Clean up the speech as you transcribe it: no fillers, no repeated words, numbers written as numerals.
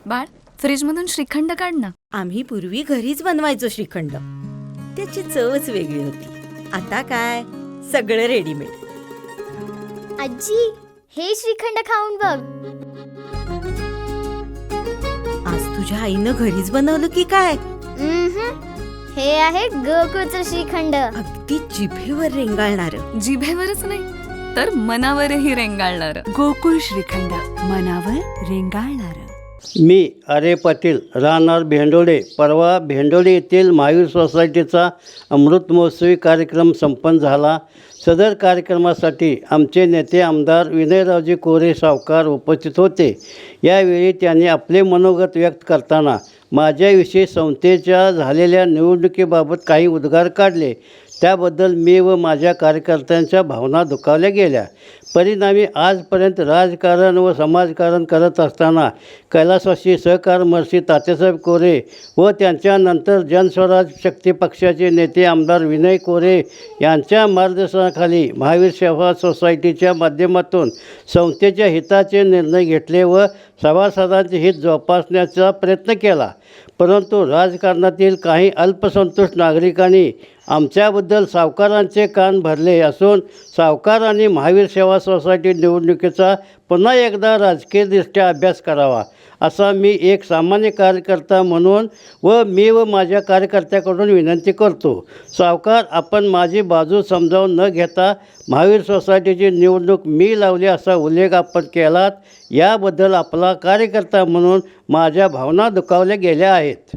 बाळ, फ्रीजमधून श्रीखंड काढ ना. आम्ही पूर्वी घरीच बनवायचो श्रीखंड. त्याची चवच वेगळी होती. आता काय सगळं रेडीमेड. आजी, हे श्रीखंड खाऊन बघ. आज तुझ्या आईनं घरीच बनवलं की काय? हे आहे गोकुळचं श्रीखंड. अगदी जिभेवर रेंगाळणार. जिभेवरच नाही तर मनावरही रेंगाळणार. गोकुळ श्रीखंड, मनावर रेंगाळणार. मी अरे पाटील, राहणार भेंडोळे. परवा भेंडोळे येथील महावीर सोसायटीचा अमृत महोत्सवी कार्यक्रम संपन्न झाला. सदर कार्यक्रमासाठी आमचे नेते आमदार विनयरावजी कोरे सावकार उपस्थित होते. यावेळी त्यांनी आपले मनोगत व्यक्त करताना माझ्याविषयी संस्थेच्या झालेल्या निवडणुकीबाबत काही उद्गार काढले. त्याबद्दल मी व माझ्या कार्यकर्त्यांच्या भावना दुखावल्या गेल्या. परिणामी आजपर्यंत राजकारण व समाजकारण करत असताना कैलासवासी सहकारमर्शी तात्यासाहेब कोरे व त्यांच्यानंतर जनस्वराज शक्ती पक्षाचे नेते आमदार विनय कोरे यांच्या मार्गदर्शनाखाली महावीर सेवा सोसायटीच्या माध्यमातून संस्थेच्या हिताचे निर्णय घेतले व सभासदांचे हित जोपासण्याचा प्रयत्न केला. परंतु राजकारणातील काही अल्पसंतुष्ट नागरिकांनी आमच्याबद्दल सावकारांचे कान भरले असून सावकारांनी महावीर सेवा सोसायटी निवडणुकीचा पुन्हा एकदा राजकीयदृष्ट्या अभ्यास करावा असा मी एक सामान्य कार्यकर्ता म्हणून मी व माझ्या कार्यकर्त्याकडून विनंती करतो. सावकार, आपण माझी बाजू समजावून न घेता महावीर सोसायटीची निवडणूक मी लावली असा उल्लेख आपण केलात. याबद्दल आपला कार्यकर्ता म्हणून माझ्या भावना दुखावल्या गेल्या आहेत.